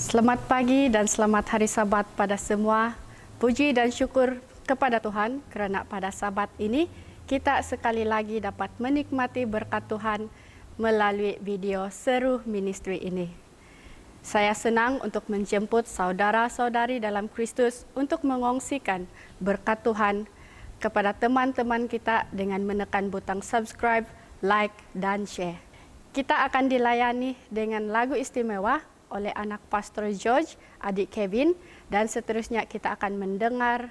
Selamat pagi dan selamat hari Sabat pada semua. Puji dan syukur kepada Tuhan kerana pada Sabat ini kita sekali lagi dapat menikmati berkat Tuhan melalui video seru ministry ini. Saya senang untuk menjemput saudara-saudari dalam Kristus untuk mengongsikan berkat Tuhan kepada teman-teman kita dengan menekan butang subscribe, like, dan share. Kita akan dilayani dengan lagu istimewa oleh anak Pastor George, adik Kevin, dan seterusnya kita akan mendengar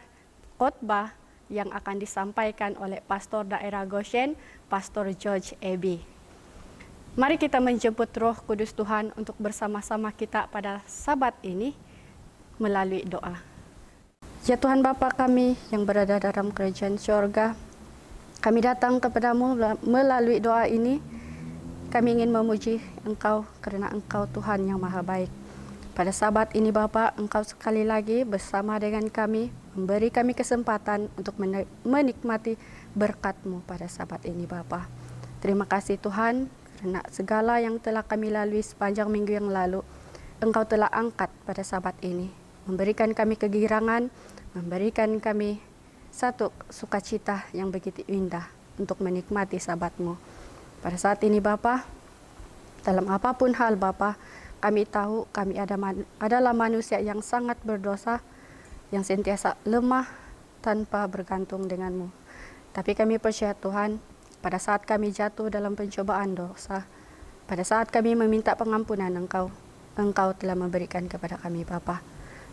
khotbah yang akan disampaikan oleh Pastor Daerah Goshen, Pastor George Ebi. Mari kita menjemput Roh Kudus Tuhan untuk bersama-sama kita pada Sabat ini melalui doa. Ya Tuhan Bapa kami yang berada dalam kerajaan syurga, kami datang kepadamu melalui doa ini. Kami ingin memuji Engkau kerana Engkau Tuhan yang Maha Baik. Pada Sabat ini Bapa, Engkau sekali lagi bersama dengan kami, memberi kami kesempatan untuk menikmati berkat-Mu pada Sabat ini Bapa. Terima kasih Tuhan kerana segala yang telah kami lalui sepanjang minggu yang lalu, Engkau telah angkat pada Sabat ini, memberikan kami kegirangan, memberikan kami satu sukacita yang begitu indah untuk menikmati Sabat-Mu. Pada saat ini Bapa, dalam apapun hal Bapa, kami tahu kami adalah manusia yang sangat berdosa, yang sentiasa lemah tanpa bergantung denganmu. Tapi kami percaya Tuhan, pada saat kami jatuh dalam pencobaan dosa, pada saat kami meminta pengampunan Engkau telah memberikan kepada kami Bapa.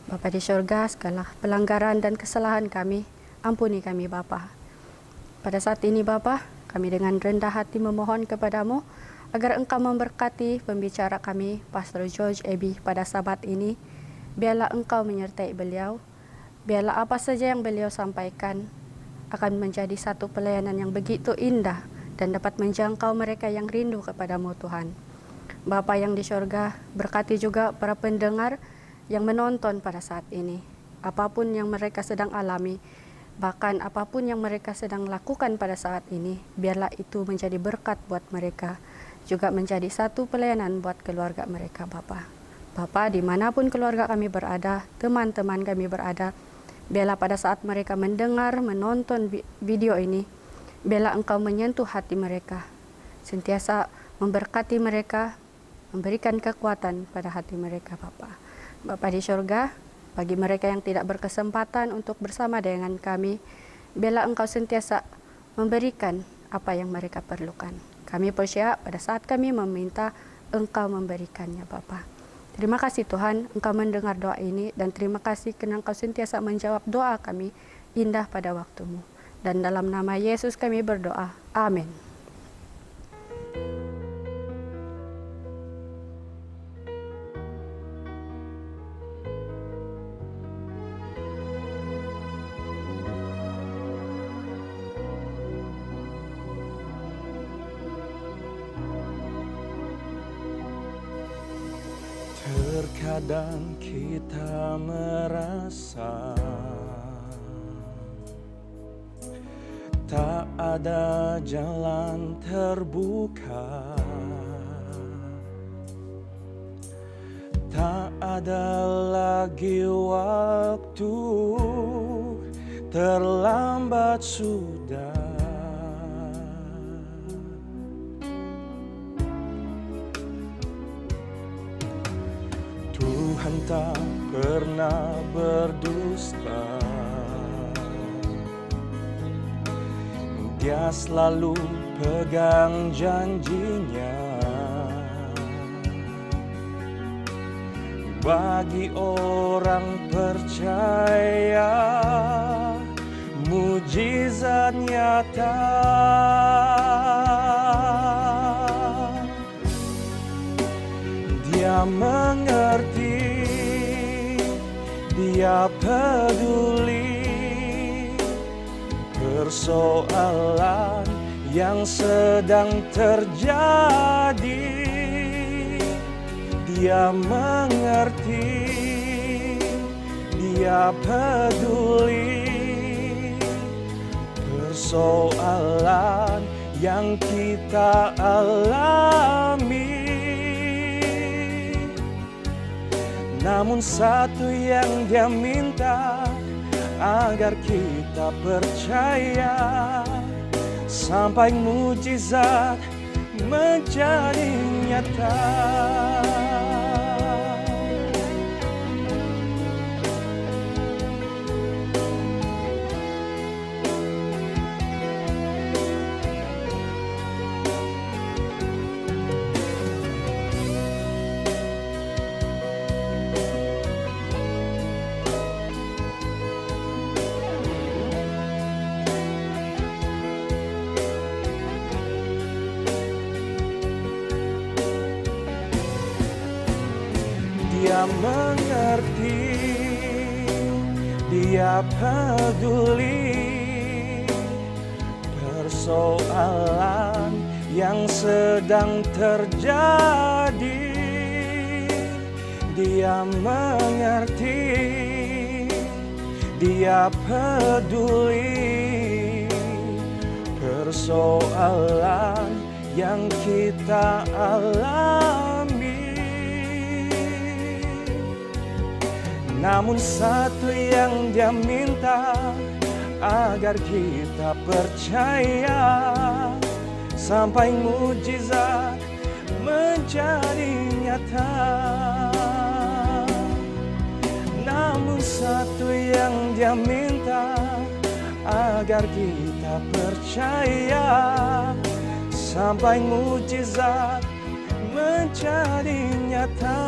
Bapa di syurga, segala pelanggaran dan kesalahan kami, ampuni kami Bapa. Pada saat ini Bapa, kami dengan rendah hati memohon kepadamu agar Engkau memberkati pembicara kami, Pastor George Ebi pada Sabat ini. Biarlah Engkau menyertai beliau. Biarlah apa saja yang beliau sampaikan akan menjadi satu pelayanan yang begitu indah dan dapat menjangkau mereka yang rindu kepadamu Tuhan. Bapa yang di syurga, berkati juga para pendengar yang menonton pada saat ini. Apapun yang mereka sedang alami, bahkan apapun yang mereka sedang lakukan pada saat ini, biarlah itu menjadi berkat buat mereka, juga menjadi satu pelayanan buat keluarga mereka Bapa. Bapa, dimanapun keluarga kami berada, teman-teman kami berada, biarlah pada saat mereka mendengar, menonton video ini, biarlah Engkau menyentuh hati mereka, sentiasa memberkati mereka, memberikan kekuatan pada hati mereka Bapa. Bapa di syurga, bagi mereka yang tidak berkesempatan untuk bersama dengan kami, biarlah Engkau sentiasa memberikan apa yang mereka perlukan. Kami percaya pada saat kami meminta, Engkau memberikannya Bapa. Terima kasih Tuhan, Engkau mendengar doa ini, dan terima kasih kerana Engkau sentiasa menjawab doa kami indah pada waktu-Mu. Dan dalam nama Yesus kami berdoa. Amin. Terkadang kita merasa tak ada jalan terbuka, tak ada lagi waktu, terlambat sudah. Tuhan tak pernah berdusta, Dia selalu pegang janjinya. Bagi orang percaya, mujizat nyata. Dia mengerti, Dia peduli persoalan yang sedang terjadi. Dia mengerti, Dia peduli persoalan yang kita alami. Namun satu yang Dia minta, agar kita percaya, sampai mujizat menjadi nyata. Dia mengerti, Dia peduli persoalan yang sedang terjadi. Dia mengerti, Dia peduli persoalan yang kita alami. Namun satu yang Dia minta, agar kita percaya, sampai mujizat menjadi nyata. Namun satu yang Dia minta, agar kita percaya, sampai mujizat menjadi nyata.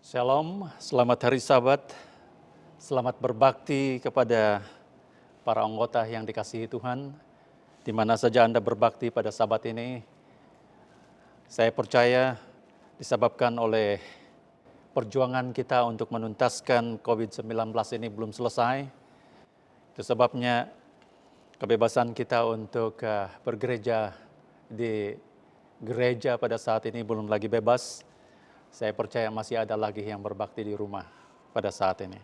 Shalom, selamat hari Sabat, selamat berbakti kepada para anggota yang dikasihi Tuhan, di mana saja Anda berbakti pada Sabat ini. Saya percaya disebabkan oleh perjuangan kita untuk menuntaskan COVID-19 ini belum selesai. Itu sebabnya kebebasan kita untuk bergereja di gereja pada saat ini belum lagi bebas. Saya percaya masih ada lagi yang berbakti di rumah pada saat ini.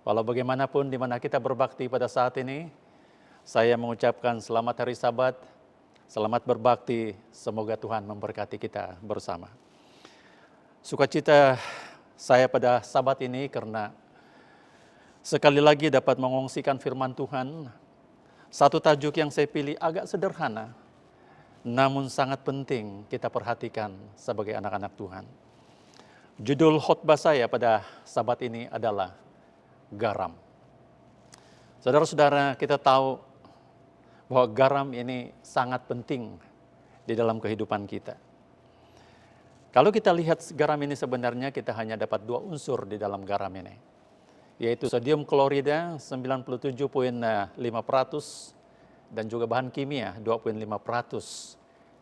Walau bagaimanapun di mana kita berbakti pada saat ini, saya mengucapkan selamat hari Sabat, selamat berbakti, semoga Tuhan memberkati kita bersama. Sukacita saya pada Sabat ini karena sekali lagi dapat mengongsikan firman Tuhan. Satu tajuk yang saya pilih agak sederhana, namun sangat penting kita perhatikan sebagai anak-anak Tuhan. Judul khotbah saya pada Sabat ini adalah garam. Saudara-saudara, kita tahu bahwa garam ini sangat penting di dalam kehidupan kita. Kalau kita lihat garam ini sebenarnya kita hanya dapat dua unsur di dalam garam ini, yaitu sodium klorida 97,5% dan juga bahan kimia 2,5%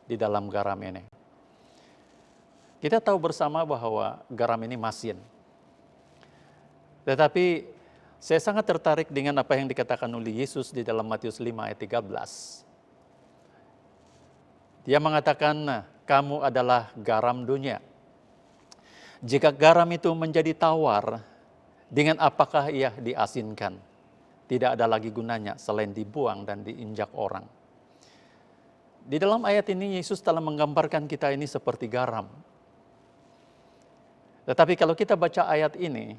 di dalam garam ini. Kita tahu bersama bahwa garam ini masin. Tetapi saya sangat tertarik dengan apa yang dikatakan oleh Yesus di dalam Matius 5 ayat 13. Dia mengatakan, kamu adalah garam dunia. Jika garam itu menjadi tawar, dengan apakah ia diasinkan? Tidak ada lagi gunanya selain dibuang dan diinjak orang. Di dalam ayat ini Yesus telah menggambarkan kita ini seperti garam. Tetapi kalau kita baca ayat ini,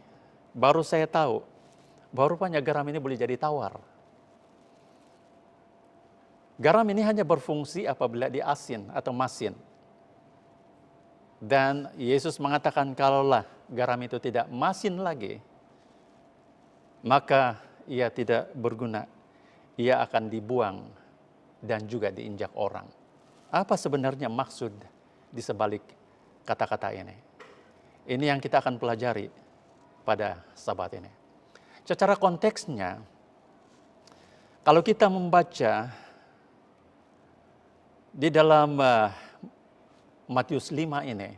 baru saya tahu bahwa rupanya garam ini boleh jadi tawar. Garam ini hanya berfungsi apabila diasin atau masin. Dan Yesus mengatakan kalaulah garam itu tidak masin lagi, maka ia tidak berguna. Ia akan dibuang dan juga diinjak orang. Apa sebenarnya maksud di sebalik kata-kata ini? Ini yang kita akan pelajari pada Sabat ini. Secara konteksnya, kalau kita membaca di dalam Matius 5 ini,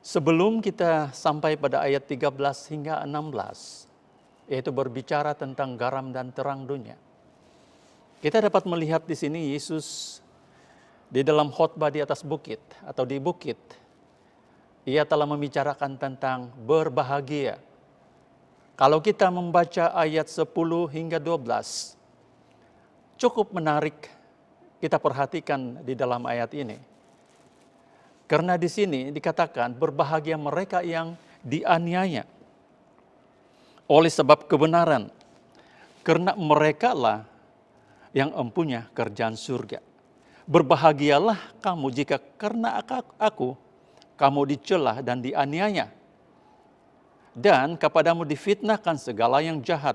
sebelum kita sampai pada ayat 13 hingga 16, yaitu berbicara tentang garam dan terang dunia, kita dapat melihat di sini Yesus di dalam khotbah di atas bukit atau di bukit ia telah membicarakan tentang berbahagia. Kalau kita membaca ayat 10 hingga 12, cukup menarik kita perhatikan di dalam ayat ini. Karena di sini dikatakan berbahagia mereka yang dianiaya oleh sebab kebenaran, karena mereka lah yang empunya kerjaan surga. Berbahagialah kamu jika karena aku kamu dicela dan dianiaya, dan kepadamu difitnahkan segala yang jahat.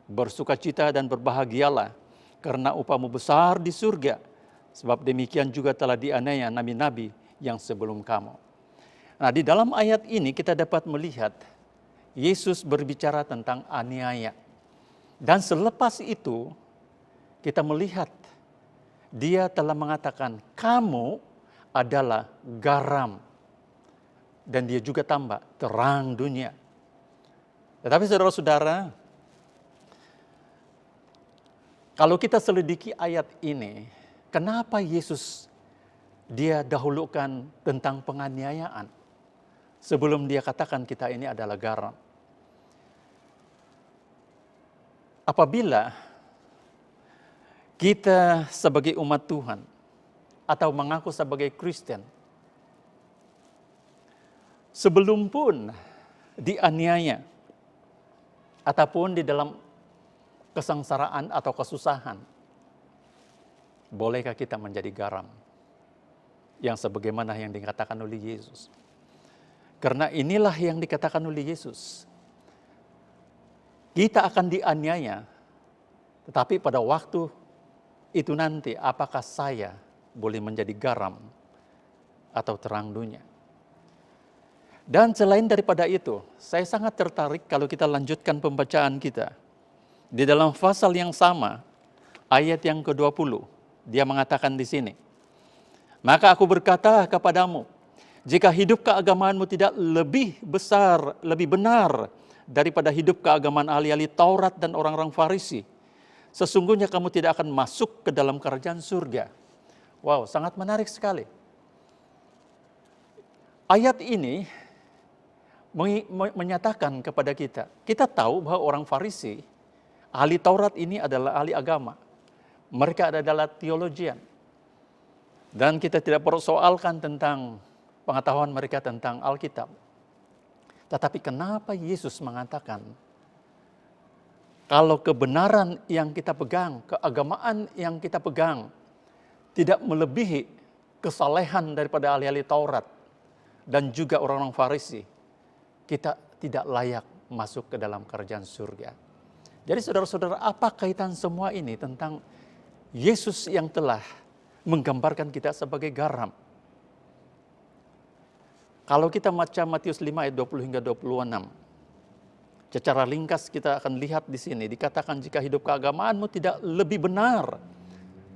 Bersukacita dan berbahagialah, karena upahmu besar di surga, sebab demikian juga telah dianiaya nabi-nabi yang sebelum kamu. Nah, di dalam ayat ini kita dapat melihat Yesus berbicara tentang aniaya. Dan selepas itu kita melihat dia telah mengatakan kamu adalah garam. Dan dia juga tambah terang dunia. Tetapi saudara-saudara, kalau kita selidiki ayat ini, kenapa Yesus dia dahulukan tentang penganiayaan sebelum dia katakan kita ini adalah garam? Apabila kita sebagai umat Tuhan atau mengaku sebagai Kristen, sebelum pun dianiaya ataupun di dalam kesengsaraan atau kesusahan, bolehkah kita menjadi garam yang sebagaimana yang dikatakan oleh Yesus? Karena inilah yang dikatakan oleh Yesus. Kita akan dianiaya, tetapi pada waktu itu nanti apakah saya boleh menjadi garam atau terang dunia? Dan selain daripada itu, saya sangat tertarik kalau kita lanjutkan pembacaan kita. Di dalam pasal yang sama, ayat yang ke-20, dia mengatakan di sini, maka aku berkata kepadamu, jika hidup keagamaanmu tidak lebih besar, lebih benar daripada hidup keagamaan ahli-ahli Taurat dan orang-orang Farisi, sesungguhnya kamu tidak akan masuk ke dalam kerajaan surga. Wow, sangat menarik sekali. Ayat ini menyatakan kepada kita tahu bahwa orang Farisi, ahli Taurat ini adalah ahli agama. Mereka adalah teologian. Dan kita tidak perlu soalkan tentang pengetahuan mereka tentang Alkitab. Tetapi kenapa Yesus mengatakan, kalau kebenaran yang kita pegang, keagamaan yang kita pegang, tidak melebihi kesalehan daripada ahli-ahli Taurat dan juga orang-orang Farisi, kita tidak layak masuk ke dalam kerajaan surga. Jadi saudara-saudara, apa kaitan semua ini tentang Yesus yang telah menggambarkan kita sebagai garam? Kalau kita baca Matius 5 ayat 20 hingga 26, secara ringkas kita akan lihat di sini, dikatakan jika hidup keagamaanmu tidak lebih benar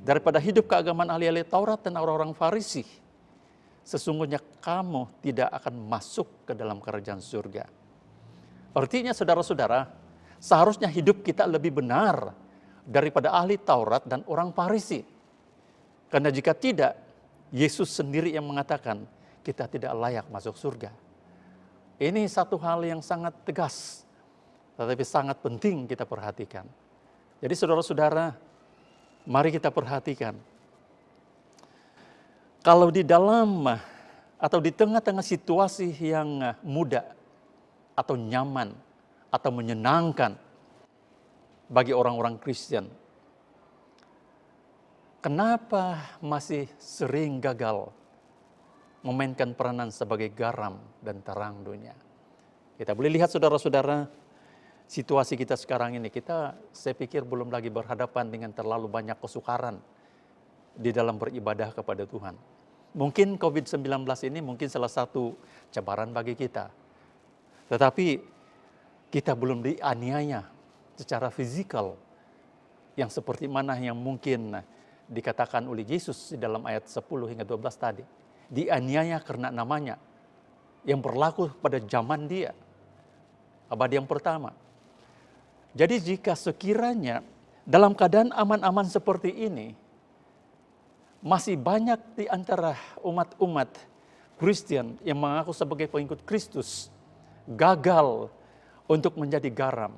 daripada hidup keagamaan ahli-ahli Taurat dan orang-orang Farisi, sesungguhnya kamu tidak akan masuk ke dalam kerajaan surga. Artinya saudara-saudara, seharusnya hidup kita lebih benar daripada ahli Taurat dan orang Farisi. Karena jika tidak, Yesus sendiri yang mengatakan kita tidak layak masuk surga. Ini satu hal yang sangat tegas, tetapi sangat penting kita perhatikan. Jadi saudara-saudara, mari kita perhatikan. Kalau di dalam atau di tengah-tengah situasi yang mudah atau nyaman atau menyenangkan bagi orang-orang Kristen, kenapa masih sering gagal memainkan peranan sebagai garam dan terang dunia? Kita boleh lihat saudara-saudara, situasi kita sekarang ini, saya pikir belum lagi berhadapan dengan terlalu banyak kesukaran di dalam beribadah kepada Tuhan. Mungkin COVID-19 ini mungkin salah satu cabaran bagi kita. Tetapi kita belum dianiaya secara fisikal yang seperti mana yang mungkin dikatakan oleh Yesus di dalam ayat 10 hingga 12 tadi. Dianiaya karena namanya yang berlaku pada zaman dia, abad yang pertama. Jadi jika sekiranya dalam keadaan aman-aman seperti ini, masih banyak di antara umat-umat Kristen yang mengaku sebagai pengikut Kristus gagal untuk menjadi garam,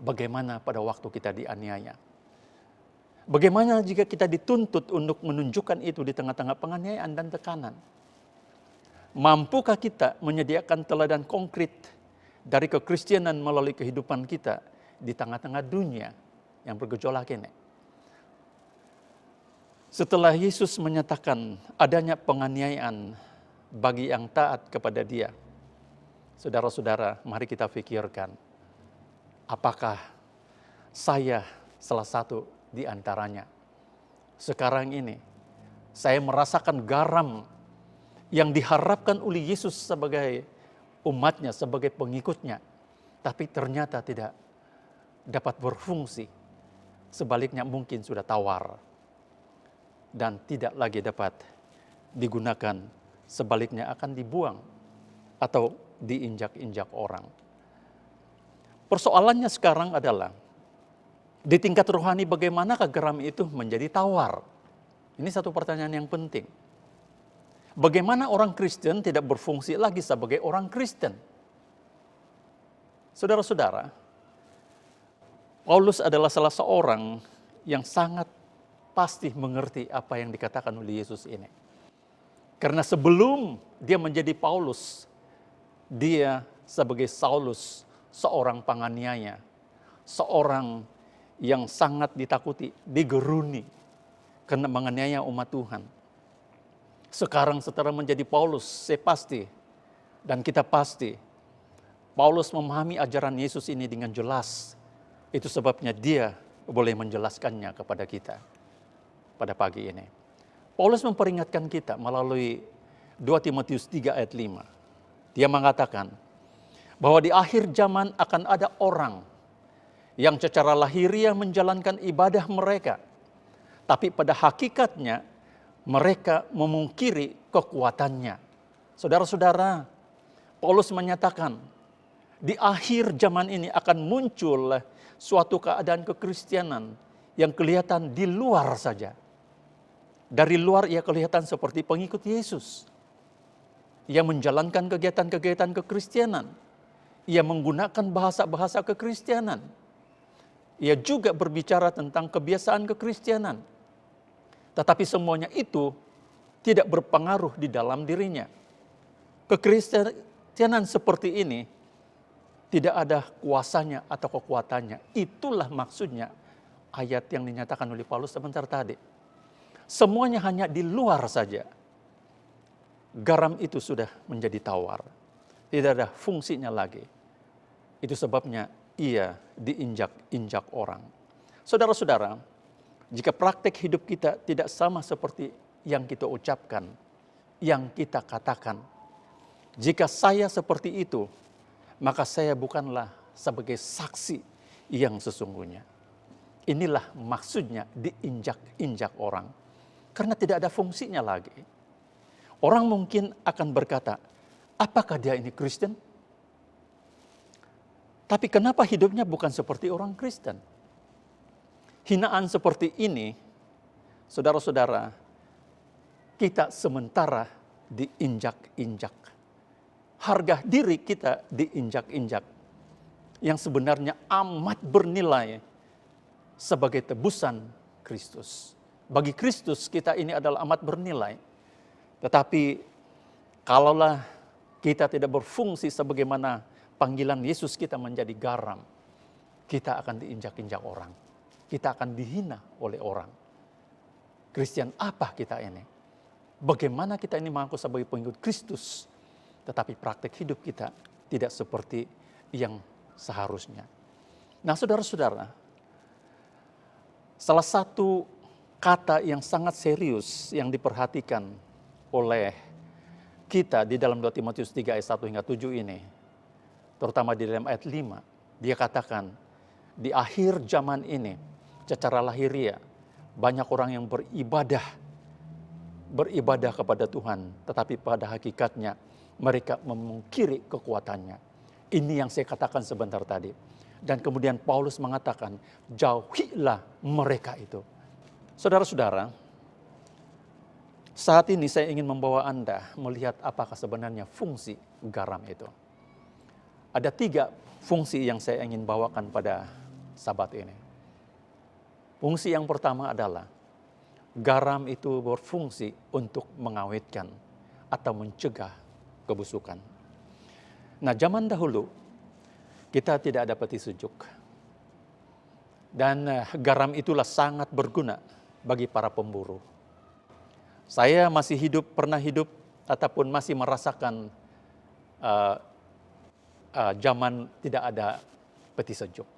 bagaimana pada waktu kita dianiaya? Bagaimana jika kita dituntut untuk menunjukkan itu di tengah-tengah penganiayaan dan tekanan? Mampukah kita menyediakan teladan konkret dari kekristenan melalui kehidupan kita di tengah-tengah dunia yang bergejolak ini? Setelah Yesus menyatakan adanya penganiayaan bagi yang taat kepada Dia, saudara-saudara, mari kita pikirkan, apakah saya salah satu di antaranya? Sekarang ini, saya merasakan garam yang diharapkan oleh Yesus sebagai umatnya, sebagai pengikutnya, tapi ternyata tidak dapat berfungsi. Sebaliknya mungkin sudah tawar dan tidak lagi dapat digunakan, sebaliknya akan dibuang atau diinjak-injak orang. Persoalannya sekarang adalah di tingkat rohani bagaimanakah garam itu menjadi tawar? Ini satu pertanyaan yang penting. Bagaimana orang Kristen tidak berfungsi lagi sebagai orang Kristen? Saudara-saudara, Paulus adalah salah seorang yang sangat pasti mengerti apa yang dikatakan oleh Yesus ini. Karena sebelum dia menjadi Paulus, dia sebagai Saulus, seorang penganiaya, seorang yang sangat ditakuti, digeruni karena menganiaya umat Tuhan. Sekarang setelah menjadi Paulus, saya pasti dan kita pasti Paulus memahami ajaran Yesus ini dengan jelas. Itu sebabnya dia boleh menjelaskannya kepada kita pada pagi ini. Paulus memperingatkan kita melalui 2 Timotius 3 ayat 5. Dia mengatakan bahwa di akhir zaman akan ada orang yang secara lahiriah menjalankan ibadah mereka, tapi pada hakikatnya mereka memungkiri kekuatannya. Saudara-saudara, Paulus menyatakan di akhir zaman ini akan muncul suatu keadaan kekristenan yang kelihatan di luar saja. Dari luar ia kelihatan seperti pengikut Yesus. Ia menjalankan kegiatan-kegiatan kekristenan. Ia menggunakan bahasa-bahasa kekristenan. Ia juga berbicara tentang kebiasaan kekristenan. Tetapi semuanya itu tidak berpengaruh di dalam dirinya. Kekristenan seperti ini tidak ada kuasanya atau kekuatannya. Itulah maksudnya ayat yang dinyatakan oleh Paulus sebentar tadi. Semuanya hanya di luar saja. Garam itu sudah menjadi tawar. Tidak ada fungsinya lagi. Itu sebabnya ia diinjak-injak orang. Saudara-saudara, jika praktek hidup kita tidak sama seperti yang kita ucapkan, yang kita katakan, jika saya seperti itu, maka saya bukanlah sebagai saksi yang sesungguhnya. Inilah maksudnya diinjak-injak orang. Karena tidak ada fungsinya lagi. Orang mungkin akan berkata, apakah dia ini Kristen? Tapi kenapa hidupnya bukan seperti orang Kristen? Hinaan seperti ini, saudara-saudara, kita sementara diinjak-injak. Harga diri kita diinjak-injak. Yang sebenarnya amat bernilai sebagai tebusan Kristus. Bagi Kristus kita ini adalah amat bernilai. Tetapi kalaulah kita tidak berfungsi sebagaimana panggilan Yesus kita menjadi garam, kita akan diinjak-injak orang. Kita akan dihina oleh orang. Kristen apa kita ini? Bagaimana kita ini mengaku sebagai pengikut Kristus, tetapi praktek hidup kita tidak seperti yang seharusnya. Nah, saudara-saudara, salah satu kata yang sangat serius yang diperhatikan oleh kita di dalam 2 Timotius 3 ayat 1 hingga 7 ini, terutama di dalam ayat 5, dia katakan, di akhir zaman ini, secara lahiriah, banyak orang yang beribadah kepada Tuhan, tetapi pada hakikatnya mereka memungkiri kekuatannya. Ini yang saya katakan sebentar tadi. Dan kemudian Paulus mengatakan, jauhilah mereka itu. Saudara-saudara, Saat ini saya ingin membawa Anda melihat apakah sebenarnya fungsi garam itu. Ada 3 fungsi yang saya ingin bawakan pada Sabat ini. Fungsi yang pertama adalah garam itu berfungsi untuk mengawetkan atau mencegah kebusukan. Nah, zaman dahulu kita tidak ada peti sejuk. Dan garam itulah sangat berguna bagi para pemburu. Saya masih pernah hidup ataupun masih merasakan zaman tidak ada peti sejuk.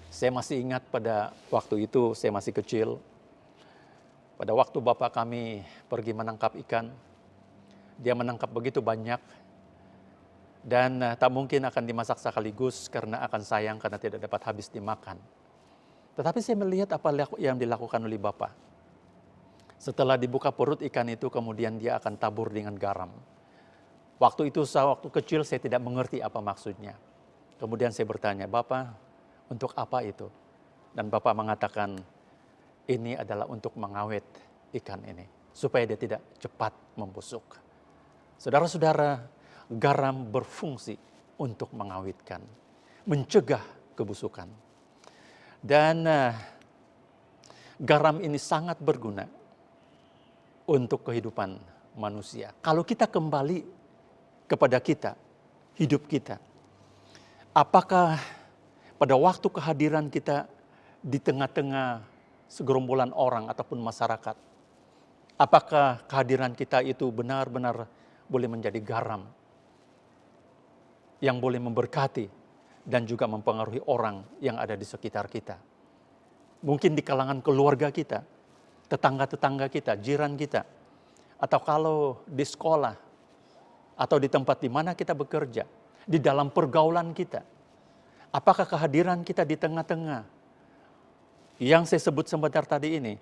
Saya masih ingat pada waktu itu saya masih kecil. Pada waktu bapak kami pergi menangkap ikan, dia menangkap begitu banyak dan tak mungkin akan dimasak sekaligus karena akan sayang karena tidak dapat habis dimakan. Tetapi saya melihat apa yang dilakukan oleh bapak. Setelah dibuka perut ikan itu, kemudian dia akan tabur dengan garam. Waktu itu, waktu kecil saya tidak mengerti apa maksudnya. Kemudian saya bertanya, "Bapak, untuk apa itu?" Dan bapak mengatakan, ini adalah untuk mengawet ikan ini, supaya dia tidak cepat membusuk. Saudara-saudara, garam berfungsi untuk mengawetkan, mencegah kebusukan. Dan garam ini sangat berguna untuk kehidupan manusia. Kalau kita kembali kepada hidup kita, apakah pada waktu kehadiran kita di tengah-tengah segerombolan orang ataupun masyarakat, apakah kehadiran kita itu benar-benar boleh menjadi garam yang boleh memberkati dan juga mempengaruhi orang yang ada di sekitar kita? Mungkin di kalangan keluarga kita, tetangga-tetangga kita, jiran kita, atau kalau di sekolah, atau di tempat di mana kita bekerja, di dalam pergaulan kita. Apakah kehadiran kita di tengah-tengah yang saya sebut sebentar tadi ini,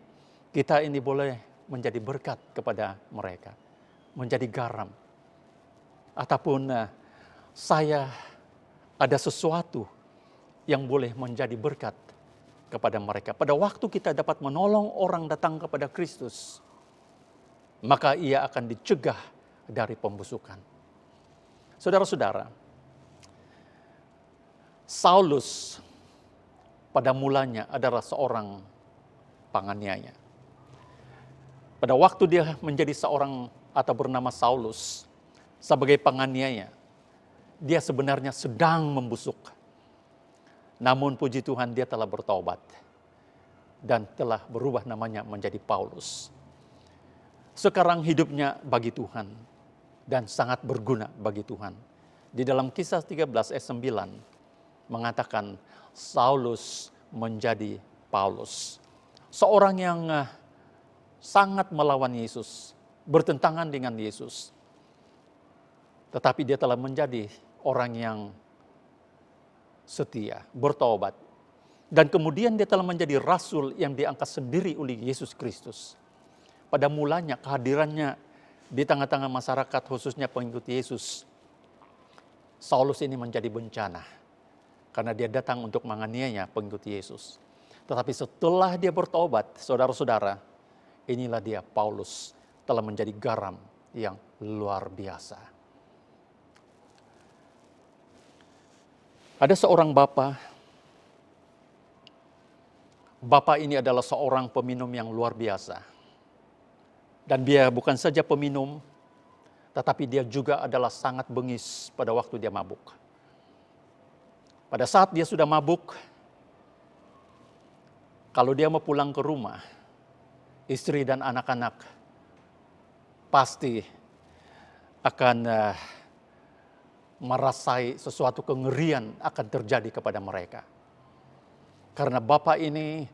kita ini boleh menjadi berkat kepada mereka, menjadi garam. Ataupun saya ada sesuatu yang boleh menjadi berkat kepada mereka. Pada waktu kita dapat menolong orang datang kepada Kristus, maka ia akan dicegah dari pembusukan. Saudara-saudara, Saulus pada mulanya adalah seorang penganiaya. Pada waktu dia menjadi seorang atau bernama Saulus sebagai penganiaya, dia sebenarnya sedang membusuk. Namun puji Tuhan dia telah bertobat dan telah berubah namanya menjadi Paulus. Sekarang hidupnya bagi Tuhan dan sangat berguna bagi Tuhan. Di dalam Kisah 13 ayat 9 mengatakan Saulus menjadi Paulus. Seorang yang sangat melawan Yesus, bertentangan dengan Yesus. Tetapi dia telah menjadi orang yang setia, bertobat. Dan kemudian dia telah menjadi rasul yang diangkat sendiri oleh Yesus Kristus. Pada mulanya kehadirannya di tengah-tengah masyarakat khususnya pengikut Yesus, Saulus ini menjadi bencana. Karena dia datang untuk menganiaya pengikut Yesus. Tetapi setelah dia bertobat, saudara-saudara, inilah dia Paulus telah menjadi garam yang luar biasa. Ada seorang bapak ini adalah seorang peminum yang luar biasa. Dan dia bukan saja peminum, tetapi dia juga adalah sangat bengis pada waktu dia mabuk. Pada saat dia sudah mabuk, kalau dia mau pulang ke rumah, istri dan anak-anak pasti akan merasai sesuatu kengerian akan terjadi kepada mereka. Karena bapak ini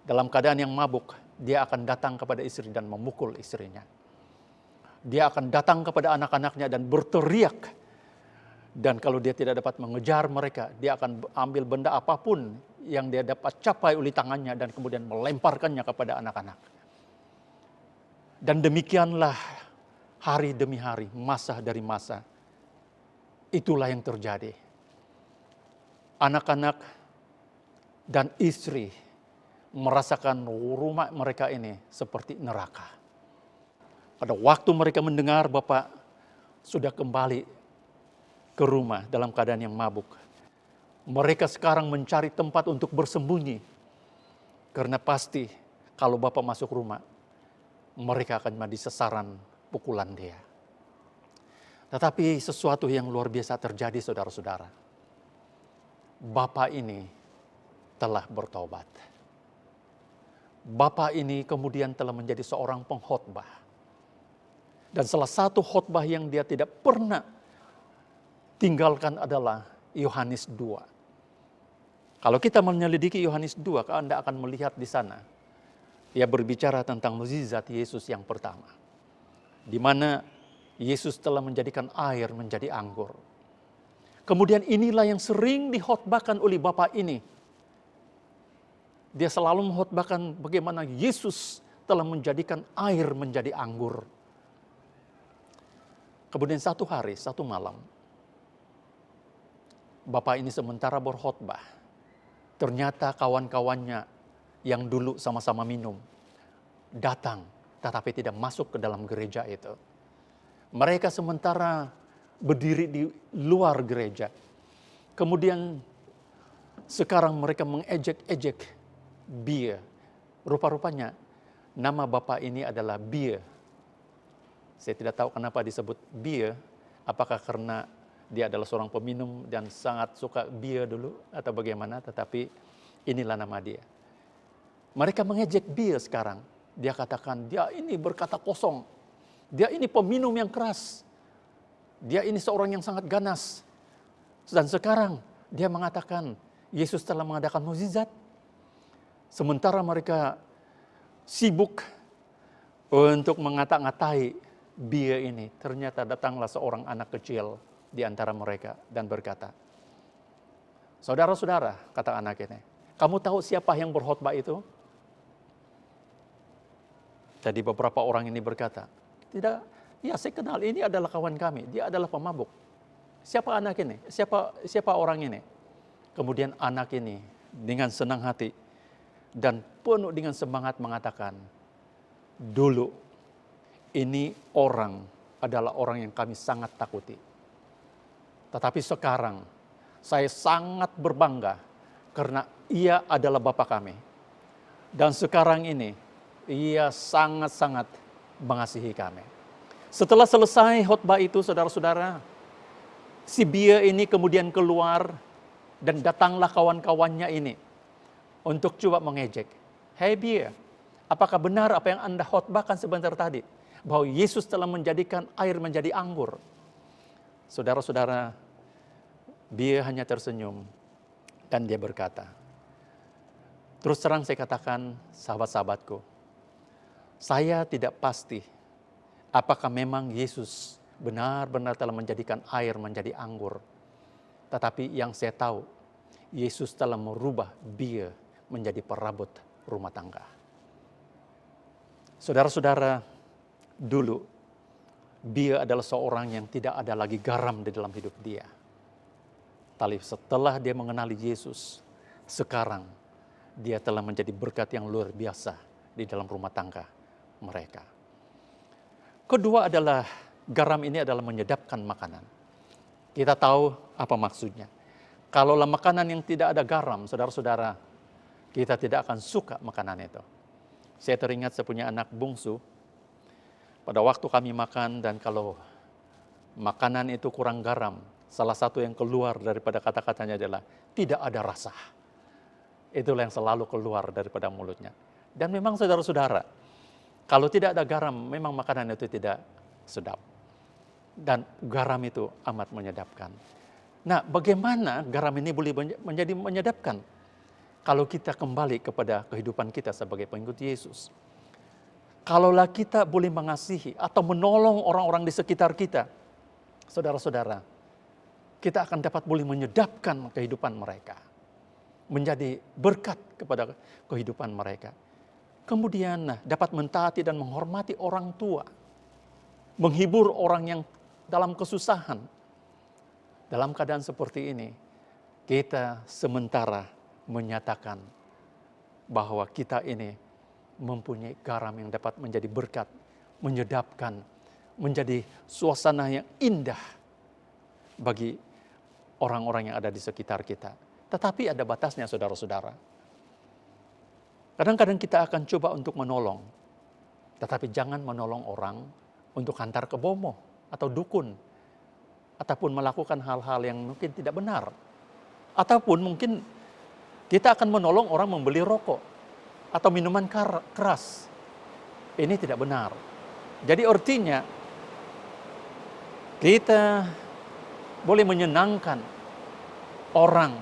dalam keadaan yang mabuk, dia akan datang kepada istri dan memukul istrinya. Dia akan datang kepada anak-anaknya dan berteriak. Dan kalau dia tidak dapat mengejar mereka, dia akan ambil benda apapun yang dia dapat capai oleh tangannya dan kemudian melemparkannya kepada anak-anak. Dan demikianlah hari demi hari, masa dari masa. Itulah yang terjadi. Anak-anak dan istri merasakan rumah mereka ini seperti neraka. Pada waktu mereka mendengar Bapak sudah kembali ke rumah dalam keadaan yang mabuk, mereka sekarang mencari tempat untuk bersembunyi. Karena pasti kalau Bapak masuk rumah, mereka akan menjadi sasaran pukulan dia. Tetapi sesuatu yang luar biasa terjadi, saudara-saudara. Bapak ini telah bertobat. Bapak ini kemudian telah menjadi seorang pengkhotbah. Dan salah satu khotbah yang dia tidak pernah tinggalkan adalah Yohanes 2. Kalau kita menyelidiki Yohanes 2, Anda akan melihat di sana. Ia berbicara tentang mukjizat Yesus yang pertama. Di mana Yesus telah menjadikan air menjadi anggur. Kemudian inilah yang sering dikhotbahkan oleh Bapak ini. Dia selalu mengkhotbahkan bagaimana Yesus telah menjadikan air menjadi anggur. Kemudian satu hari, satu malam, Bapak ini sementara berkhotbah. Ternyata kawan-kawannya yang dulu sama-sama minum datang, tetapi tidak masuk ke dalam gereja itu. Mereka sementara berdiri di luar gereja. Kemudian sekarang mereka mengejek-ejek Bia. Rupa-rupanya nama Bapak ini adalah Bia. Saya tidak tahu kenapa disebut Bia. Apakah karena dia adalah seorang peminum dan sangat suka bia dulu atau bagaimana, tetapi inilah nama dia. Mereka mengejek Bia sekarang. Dia katakan, dia ini berkata kosong. Dia ini peminum yang keras. Dia ini seorang yang sangat ganas. Dan sekarang dia mengatakan, Yesus telah mengadakan mukjizat. Sementara mereka sibuk untuk mengata-ngatai Bia ini, ternyata datanglah seorang anak kecil di antara mereka dan berkata, "Saudara-saudara," kata anak ini, "kamu tahu siapa yang berkhotbah itu?" Jadi beberapa orang ini berkata, "Tidak, ya saya kenal, ini adalah kawan kami, dia adalah pemabuk." Siapa anak ini? Siapa orang ini? Kemudian anak ini dengan senang hati dan penuh dengan semangat mengatakan, "Dulu ini orang adalah orang yang kami sangat takuti. Tetapi sekarang saya sangat berbangga karena ia adalah Bapa kami. Dan sekarang ini ia sangat-sangat mengasihi kami." Setelah selesai khotbah itu, saudara-saudara, si Bia ini kemudian keluar dan datanglah kawan-kawannya ini untuk coba mengejek. "Hei Bia, apakah benar apa yang Anda khotbahkan sebentar tadi? Bahwa Yesus telah menjadikan air menjadi anggur?" Saudara-saudara, Bia hanya tersenyum dan dia berkata, "Terus terang saya katakan, sahabat-sahabatku, saya tidak pasti apakah memang Yesus benar-benar telah menjadikan air menjadi anggur. Tetapi yang saya tahu, Yesus telah merubah Bia menjadi perabot rumah tangga." Saudara-saudara, dulu Bia adalah seorang yang tidak ada lagi garam di dalam hidup dia. Tapi setelah dia mengenali Yesus, sekarang dia telah menjadi berkat yang luar biasa di dalam rumah tangga mereka. Kedua adalah garam ini adalah menyedapkan makanan. Kita tahu apa maksudnya. Kalaulah makanan yang tidak ada garam, saudara-saudara, kita tidak akan suka makanan itu. Saya teringat saya punya anak bungsu. Pada waktu kami makan dan kalau makanan itu kurang garam, salah satu yang keluar daripada kata-katanya adalah tidak ada rasa. Itulah yang selalu keluar daripada mulutnya. Dan memang saudara-saudara, kalau tidak ada garam, memang makanan itu tidak sedap. Dan garam itu amat menyedapkan. Nah, bagaimana garam ini boleh menjadi menyedapkan? Kalau kita kembali kepada kehidupan kita sebagai pengikut Yesus. Kalaulah kita boleh mengasihi atau menolong orang-orang di sekitar kita, saudara-saudara, kita akan dapat boleh menyedapkan kehidupan mereka. Menjadi berkat kepada kehidupan mereka. Kemudian dapat mentaati dan menghormati orang tua. Menghibur orang yang dalam kesusahan. Dalam keadaan seperti ini, kita sementara menyatakan bahwa kita ini mempunyai garam yang dapat menjadi berkat menyedapkan, menjadi suasana yang indah bagi orang-orang yang ada di sekitar kita. Tetapi ada batasnya, saudara-saudara. Kadang-kadang kita akan coba untuk menolong, tetapi jangan menolong orang untuk hantar ke bomoh atau dukun, ataupun melakukan hal-hal yang mungkin tidak benar. Ataupun mungkin kita akan menolong orang membeli rokok atau minuman keras. Ini tidak benar. Jadi artinya kita boleh menyenangkan orang,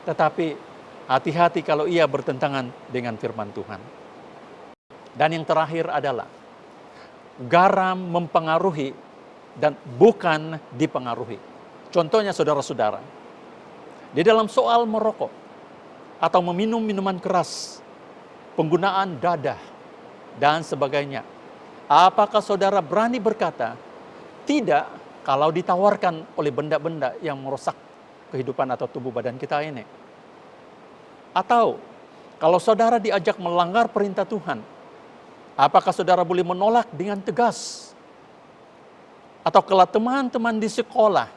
tetapi hati-hati kalau ia bertentangan dengan firman Tuhan. Dan yang terakhir adalah garam mempengaruhi dan bukan dipengaruhi. Contohnya saudara-saudara, di dalam soal merokok atau meminum minuman keras, penggunaan dadah dan sebagainya. Apakah saudara berani berkata tidak kalau ditawarkan oleh benda-benda yang merusak kehidupan atau tubuh badan kita ini? Atau kalau saudara diajak melanggar perintah Tuhan, apakah saudara boleh menolak dengan tegas? Atau kalau teman-teman di sekolah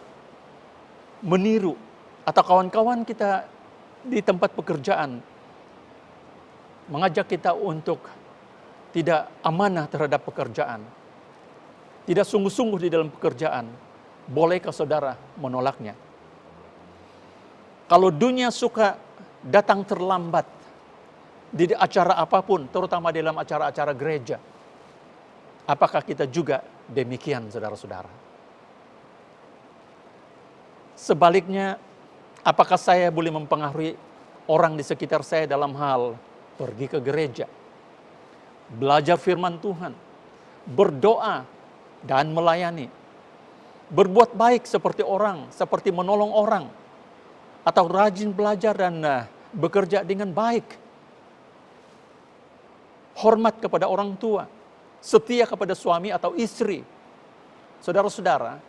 meniru, atau kawan-kawan kita di tempat pekerjaan mengajak kita untuk tidak amanah terhadap pekerjaan, tidak sungguh-sungguh di dalam pekerjaan, bolehkah saudara menolaknya? Kalau dunia suka datang terlambat di acara apapun, terutama dalam acara-acara gereja, apakah kita juga demikian, saudara-saudara? Sebaliknya, apakah saya boleh mempengaruhi orang di sekitar saya dalam hal pergi ke gereja, belajar firman Tuhan, berdoa, dan melayani, berbuat baik seperti orang, seperti menolong orang, atau rajin belajar dan bekerja dengan baik, hormat kepada orang tua, setia kepada suami atau istri. Saudara-saudara,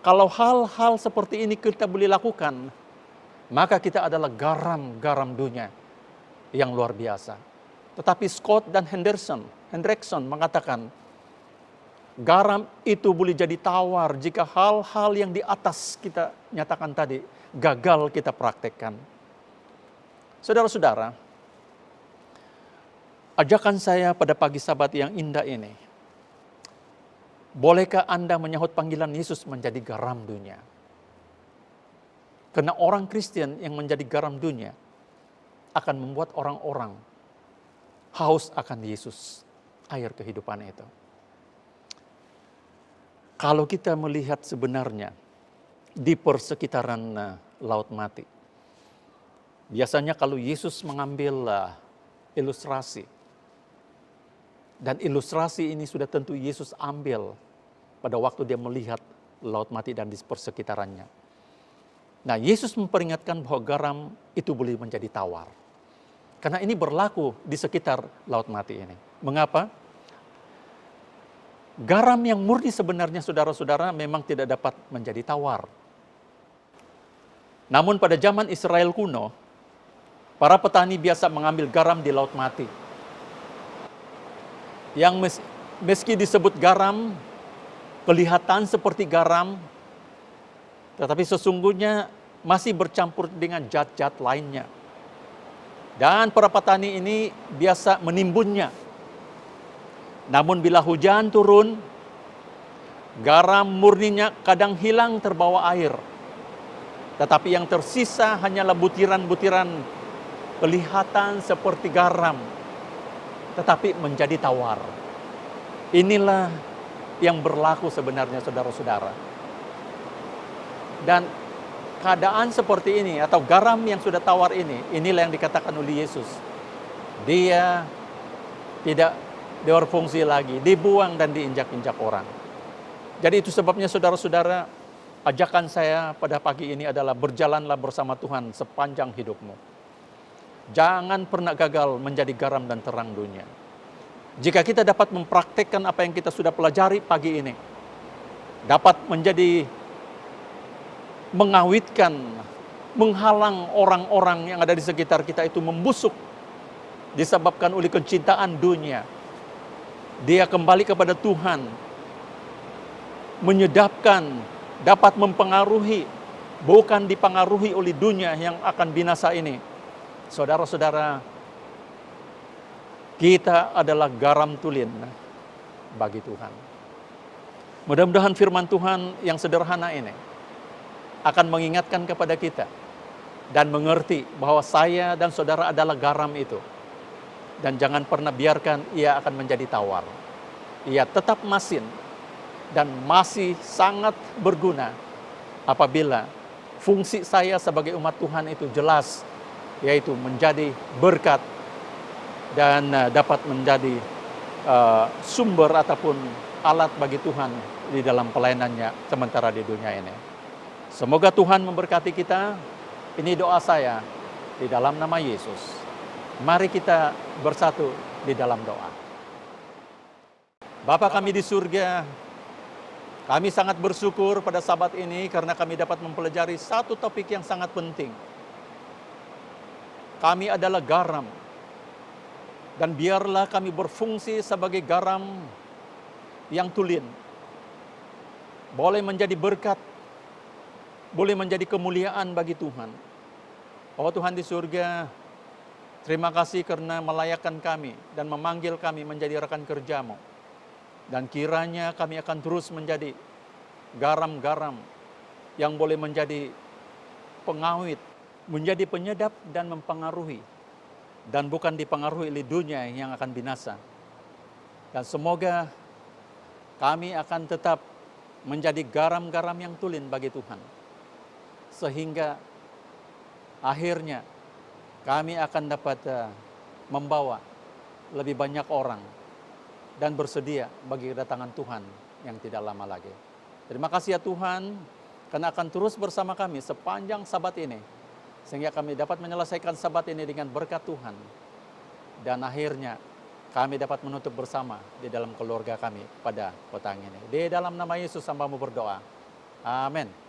kalau hal-hal seperti ini kita boleh lakukan, maka kita adalah garam-garam dunia yang luar biasa. Tetapi Scott dan Hendrickson mengatakan, garam itu boleh jadi tawar jika hal-hal yang di atas kita nyatakan tadi gagal kita praktekkan. Saudara-saudara, ajakan saya pada pagi Sabat yang indah ini, bolehkah Anda menyahut panggilan Yesus menjadi garam dunia? Karena orang Kristen yang menjadi garam dunia akan membuat orang-orang haus akan Yesus, air kehidupan itu. Kalau kita melihat sebenarnya di persekitaran Laut Mati, biasanya kalau Yesus mengambil ilustrasi, dan ilustrasi ini sudah tentu Yesus ambil pada waktu dia melihat Laut Mati dan di persekitarannya. Nah, Yesus memperingatkan bahwa garam itu boleh menjadi tawar. Karena ini berlaku di sekitar Laut Mati ini. Mengapa? Garam yang murni sebenarnya, saudara-saudara, memang tidak dapat menjadi tawar. Namun pada zaman Israel kuno, para petani biasa mengambil garam di Laut Mati. Yang meski disebut garam, kelihatan seperti garam, tetapi sesungguhnya masih bercampur dengan zat-zat lainnya. Dan para petani ini biasa menimbunnya. Namun bila hujan turun, garam murninya kadang hilang terbawa air. Tetapi yang tersisa hanyalah butiran-butiran kelihatan seperti garam, tetapi menjadi tawar. Inilah yang berlaku sebenarnya, saudara-saudara. Dan keadaan seperti ini atau garam yang sudah tawar ini, inilah yang dikatakan oleh Yesus. Dia tidak berfungsi lagi, dibuang dan diinjak-injak orang. Jadi itu sebabnya saudara-saudara, ajakan saya pada pagi ini adalah berjalanlah bersama Tuhan sepanjang hidupmu. Jangan pernah gagal menjadi garam dan terang dunia. Jika kita dapat mempraktekkan apa yang kita sudah pelajari pagi ini, dapat menjadi mengawitkan, menghalang orang-orang yang ada di sekitar kita itu membusuk disebabkan oleh kecintaan dunia, dia kembali kepada Tuhan, menyedapkan, dapat mempengaruhi, bukan dipengaruhi oleh dunia yang akan binasa ini. Saudara-saudara, kita adalah garam tulin bagi Tuhan. Mudah-mudahan firman Tuhan yang sederhana ini akan mengingatkan kepada kita dan mengerti bahwa saya dan saudara adalah garam itu. Dan jangan pernah biarkan ia akan menjadi tawar. Ia tetap masin dan masih sangat berguna apabila fungsi saya sebagai umat Tuhan itu jelas, yaitu menjadi berkat dan dapat menjadi sumber ataupun alat bagi Tuhan di dalam pelayanannya sementara di dunia ini. Semoga Tuhan memberkati kita. Ini doa saya di dalam nama Yesus. Mari kita bersatu di dalam doa. Bapa kami di surga, kami sangat bersyukur pada sabat ini karena kami dapat mempelajari satu topik yang sangat penting. Kami adalah garam, dan biarlah kami berfungsi sebagai garam yang tulin. Boleh menjadi berkat, boleh menjadi kemuliaan bagi Tuhan. Oh Tuhan di surga, terima kasih karena melayakkan kami dan memanggil kami menjadi rekan kerja-Mu. Dan kiranya kami akan terus menjadi garam-garam yang boleh menjadi pengawet, menjadi penyedap dan mempengaruhi. Dan bukan dipengaruhi oleh dunia yang akan binasa. Dan semoga kami akan tetap menjadi garam-garam yang tulin bagi Tuhan. Sehingga akhirnya kami akan dapat membawa lebih banyak orang dan bersedia bagi kedatangan Tuhan yang tidak lama lagi. Terima kasih ya Tuhan, karena akan terus bersama kami sepanjang sabat ini, sehingga kami dapat menyelesaikan sabat ini dengan berkat Tuhan. Dan akhirnya kami dapat menutup bersama di dalam keluarga kami pada petang ini. Di dalam nama Yesus hamba-Mu berdoa. Amin.